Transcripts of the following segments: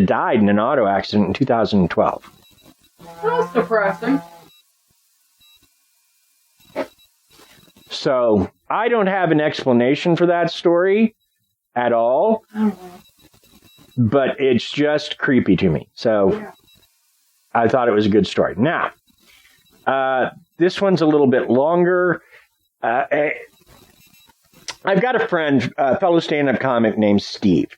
died in an auto accident in 2012. That's depressing. So I don't have an explanation for that story at all, but it's just creepy to me. So I thought it was a good story. Now, this one's a little bit longer. I've got a friend, a fellow stand-up comic named Steve.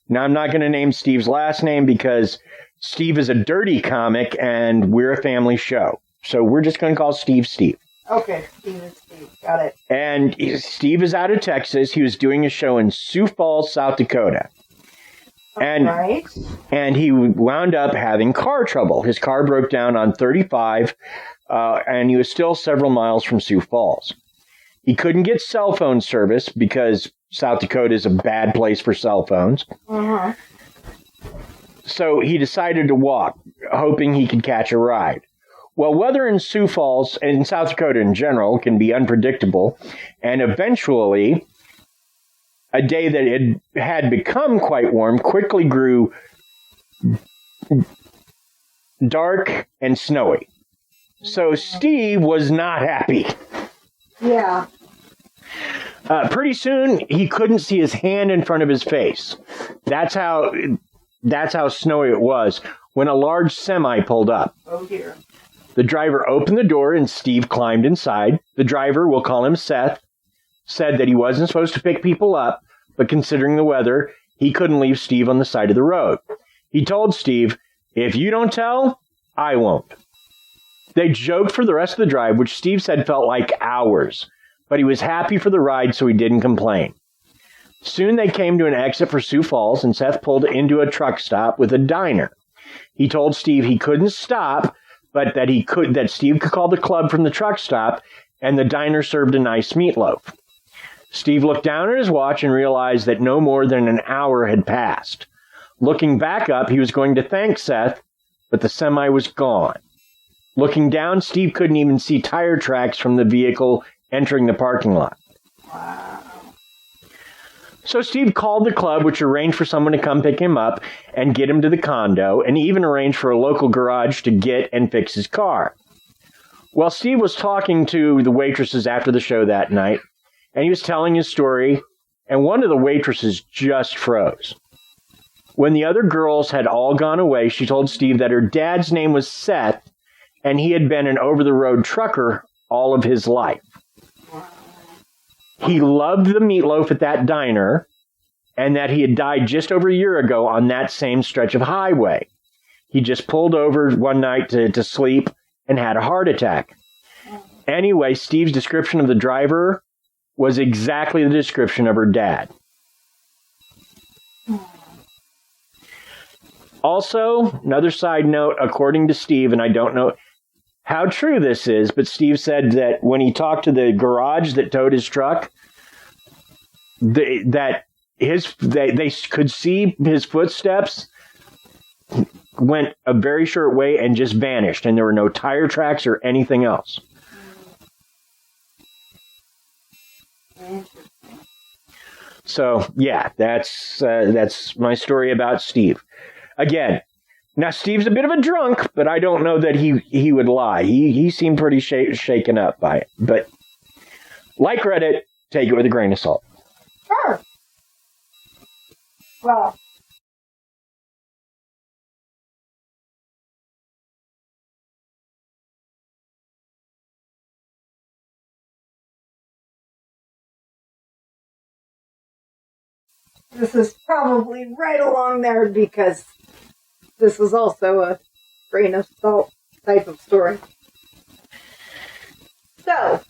Now, I'm not going to name Steve's last name because Steve is a dirty comic and we're a family show. So we're just going to call Steve Steve. Okay, Steve and Steve. Got it. And Steve is out of Texas. He was doing a show in Sioux Falls, South Dakota. And he wound up having car trouble. His car broke down on 35, and he was still several miles from Sioux Falls. He couldn't get cell phone service because South Dakota is a bad place for cell phones. Uh-huh. So he decided to walk, hoping he could catch a ride. Well, weather in Sioux Falls and in South Dakota in general can be unpredictable, and eventually a day that it had become quite warm quickly grew dark and snowy. So Steve was not happy. Yeah. Pretty soon, he couldn't see his hand in front of his face. That's how snowy it was when a large semi pulled up. Oh, dear. The driver opened the door and Steve climbed inside. The driver, we'll call him Seth, said that he wasn't supposed to pick people up, but considering the weather, he couldn't leave Steve on the side of the road. He told Steve, "If you don't tell, I won't." They joked for the rest of the drive, which Steve said felt like hours, but he was happy for the ride, so he didn't complain. Soon they came to an exit for Sioux Falls, and Seth pulled into a truck stop with a diner. He told Steve he couldn't stop, but that Steve could call the club from the truck stop, and the diner served a nice meatloaf. Steve looked down at his watch and realized that no more than an hour had passed. Looking back up, he was going to thank Seth, but the semi was gone. Looking down, Steve couldn't even see tire tracks from the vehicle entering the parking lot. Wow. So Steve called the club, which arranged for someone to come pick him up and get him to the condo, and even arranged for a local garage to get and fix his car. Well, Steve was talking to the waitresses after the show that night, and he was telling his story, and one of the waitresses just froze. When the other girls had all gone away, she told Steve that her dad's name was Seth, and he had been an over-the-road trucker all of his life. He loved the meatloaf at that diner, and that he had died just over a year ago on that same stretch of highway. He just pulled over one night to sleep and had a heart attack. Anyway, Steve's description of the driver was exactly the description of her dad. Also, another side note, according to Steve, and I don't know how true this is, but Steve said that when he talked to the garage that towed his truck, they could see his footsteps went a very short way and just vanished, and there were no tire tracks or anything else. So, yeah, that's my story about Steve. Again, now Steve's a bit of a drunk, but I don't know that he would lie. He seemed pretty shaken up by it. But like Reddit, take it with a grain of salt. Sure. Well, this is probably right along there because this is also a grain of salt type of story. So,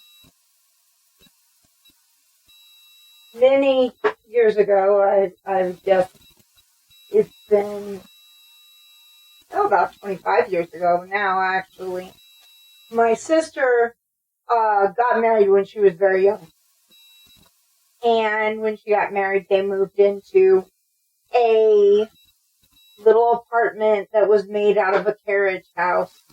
many years ago, I've just, it's been about 25 years ago now, actually. My sister got married when she was very young. And when she got married, they moved into a little apartment that was made out of a carriage house.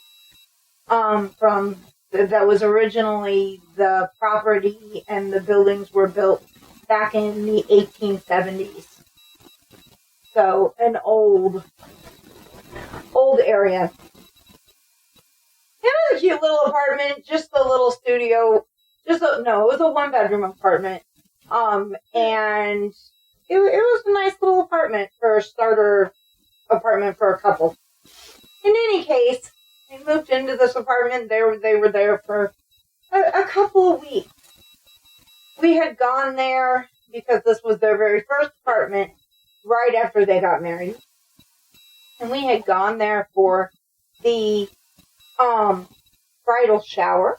That was originally the property, and the buildings were built back in the 1870s. So, an old area. It was a cute little apartment, just a little studio. It was a 1-bedroom apartment. And it was a nice little apartment for a starter apartment for a couple. In any case, they moved into this apartment. They were there for a couple of weeks. We had gone there because this was their very first apartment right after they got married. And we had gone there for the bridal shower.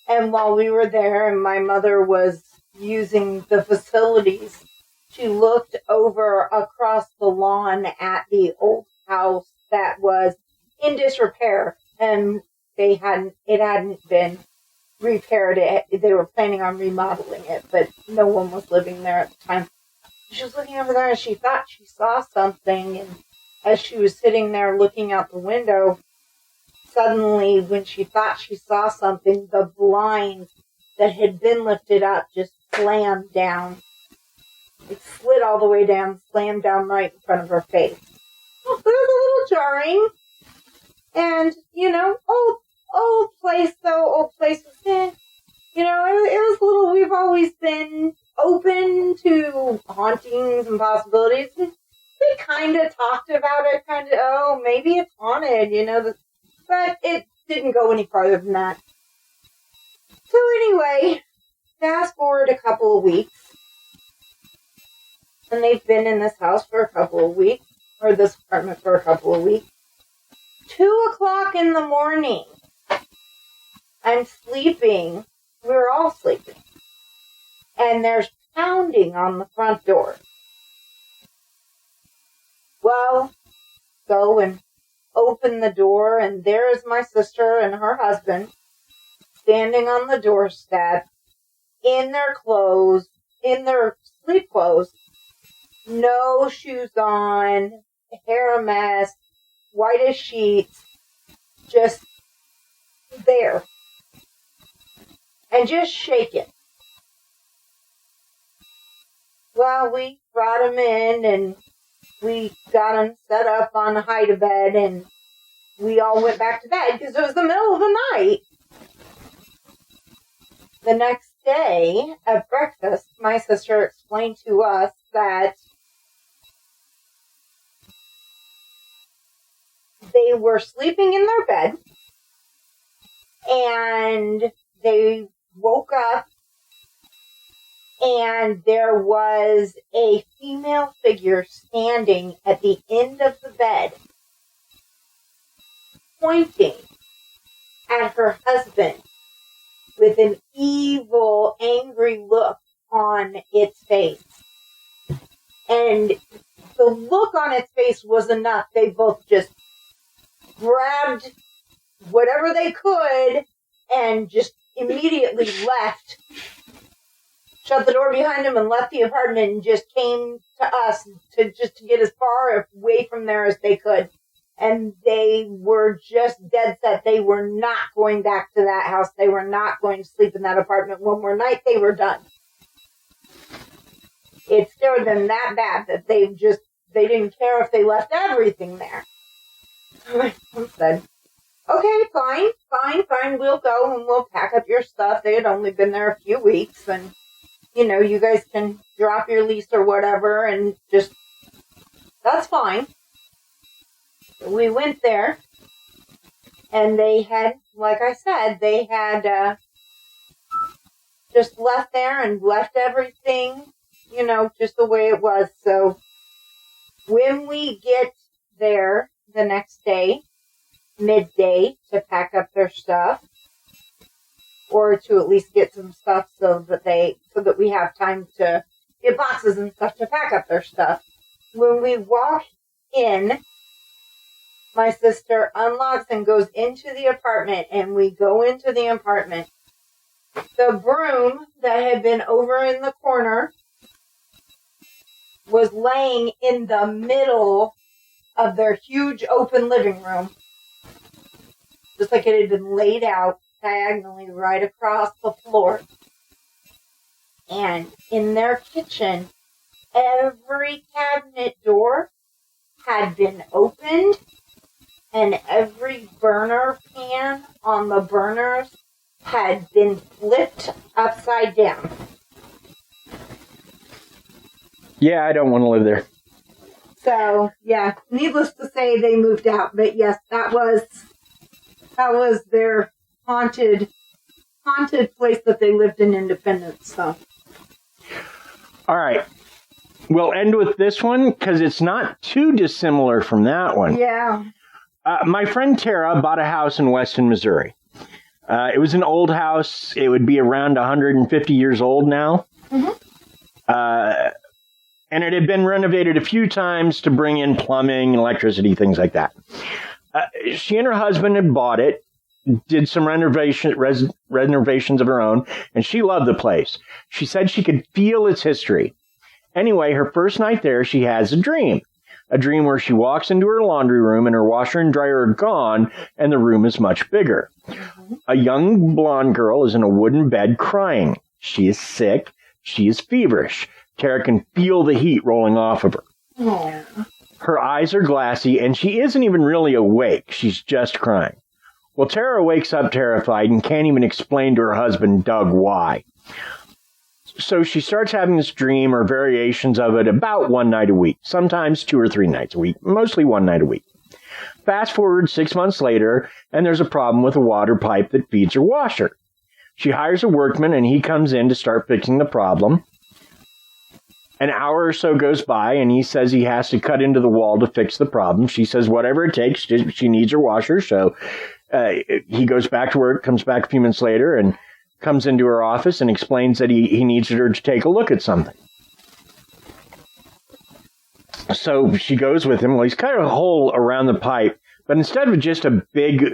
And while we were there and my mother was using the facilities, she looked over across the lawn at the old house that was in disrepair, and it hadn't been repaired. They were planning on remodeling it, but no one was living there at the time. She was looking over there and she thought she saw something, and as she was sitting there looking out the window, suddenly when she thought she saw something, the blind that had been lifted up just slammed down. It slid all the way down, slammed down right in front of her face. It was a little jarring. And, old place though, old places, it was a little, we've always been open to hauntings and possibilities. And they kind of talked about it, maybe it's haunted, but it didn't go any farther than that. So anyway, fast forward a couple of weeks, and they've been in this house for a couple of weeks, or this apartment for a couple of weeks. 2:00 in the morning, I'm sleeping, we're all sleeping, and there's pounding on the front door. Well, go and open the door, and there is my sister and her husband standing on the doorstep in their clothes, in their sleep clothes, no shoes on, hair a mess, white as sheets, just there. And just shaking. Well, we brought him in and we got him set up on a hide-a-bed and we all went back to bed because it was the middle of the night. The next day at breakfast, my sister explained to us that they were sleeping in their bed and they woke up and there was a female figure standing at the end of the bed pointing at her husband with an evil, angry look on its face. And the look on its face was enough. They both just grabbed whatever they could and just immediately left. Shut the door behind them and left the apartment and just came to us to get as far away from there as they could. And they were just dead set. They were not going back to that house. They were not going to sleep in that apartment. One more night, they were done. It scared them that bad that they didn't care if they left everything there. So my mom said, okay, fine, we'll go and we'll pack up your stuff. They had only been there a few weeks and, you guys can drop your lease or whatever and just, that's fine. We went there and they had, like I said, they had just left there and left everything, just the way it was. So when we get there the next day, midday, to pack up their stuff, or to at least get some stuff so that we have time to get boxes and stuff to pack up their stuff. When we walk in, my sister unlocks and goes into the apartment, and we go into the apartment. The broom that had been over in the corner was laying in the middle of their huge open living room. Just like it had been laid out diagonally right across the floor. And in their kitchen every cabinet door had been opened and every burner pan on the burners had been flipped upside down. Yeah, I don't want to live there. So, yeah, needless to say, they moved out. But yes, that was their haunted place that they lived in Independence. So, all right, we'll end with this one because it's not too dissimilar from that one. Yeah. My friend Tara bought a house in Weston, Missouri. It was an old house. It would be around 150 years old now. Mm-hmm. And it had been renovated a few times to bring in plumbing, electricity, things like that. She and her husband had bought it, did some renovations of her own, and she loved the place. She said she could feel its history. Anyway, her first night there, she has a dream where she walks into her laundry room and her washer and dryer are gone and the room is much bigger. Mm-hmm. A young blonde girl is in a wooden bed crying. She is sick. She is feverish. Tara can feel the heat rolling off of her. Aww. Her eyes are glassy, and she isn't even really awake. She's just crying. Well, Tara wakes up terrified and can't even explain to her husband, Doug, why. So she starts having this dream or variations of it about one night a week, sometimes 2 or 3 nights a week, mostly one night a week. Fast forward 6 months later, and there's a problem with a water pipe that feeds her washer. She hires a workman, and he comes in to start fixing the problem. An hour or so goes by, and he says he has to cut into the wall to fix the problem. She says whatever it takes, she needs her washer. So he goes back to work, comes back a few minutes later, and comes into her office and explains that he needs her to take a look at something. So she goes with him. Well, he's cut a hole around the pipe, but instead of just a big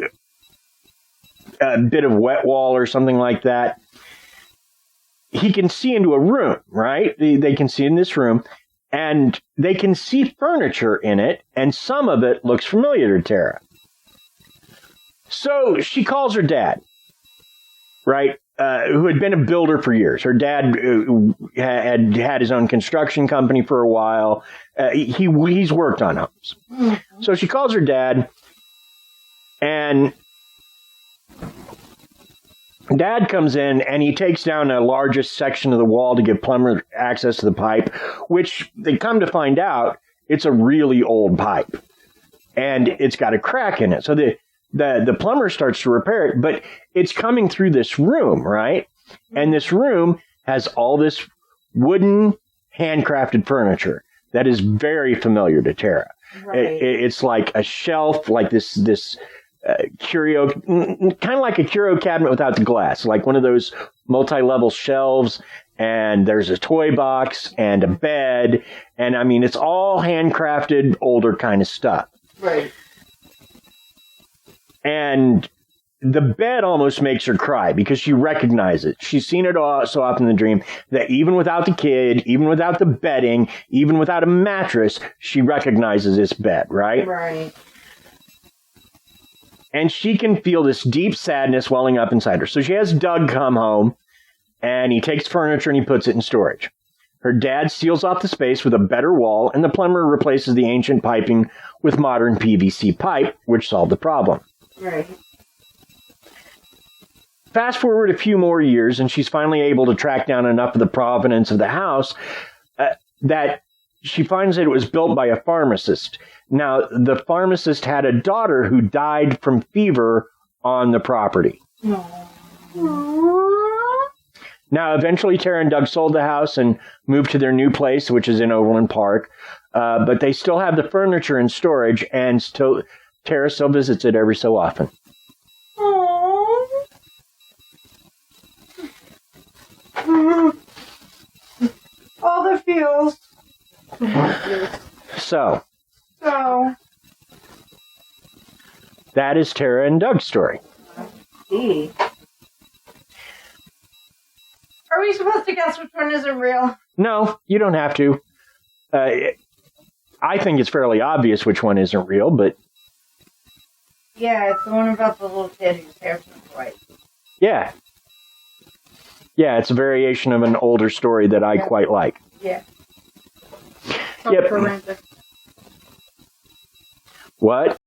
bit of wet wall or something like that, he can see into a room, right? They can see in this room, and they can see furniture in it, and some of it looks familiar to Tara. So she calls her dad, right, who had been a builder for years. Her dad had his own construction company for a while. He's worked on homes. Mm-hmm. So she calls her dad, and Dad comes in and he takes down the largest section of the wall to give plumber access to the pipe, which they come to find out it's a really old pipe and it's got a crack in it. So the plumber starts to repair it, but it's coming through this room, right? And this room has all this wooden handcrafted furniture that is very familiar to Tara. Right. It's like a shelf, like this curio, kind of like a curio cabinet without the glass, like one of those multi-level shelves, and there's a toy box and a bed, and I mean, it's all handcrafted, older kind of stuff. Right. And the bed almost makes her cry because she recognizes it. She's seen it all so often in the dream that even without the kid, even without the bedding, even without a mattress, she recognizes this bed, right? Right. And she can feel this deep sadness welling up inside her. So she has Doug come home, and he takes furniture and he puts it in storage. Her dad seals off the space with a better wall, and the plumber replaces the ancient piping with modern PVC pipe, which solved the problem. Right. Fast forward a few more years, and she's finally able to track down enough of the provenance of the house that she finds that it was built by a pharmacist. Now, the pharmacist had a daughter who died from fever on the property. Now, eventually, Tara and Doug sold the house and moved to their new place, which is in Overland Park. But they still have the furniture in storage, and Tara still visits it every so often. All the feels. So, that is Tara and Doug's story. Are we supposed to guess which one isn't real? No, you don't have to. I think it's fairly obvious which one isn't real, but... Yeah, it's the one about the little kid whose hair turned white. Yeah. Yeah, it's a variation of an older story that I quite like. Yeah. Yep. Forensic. What?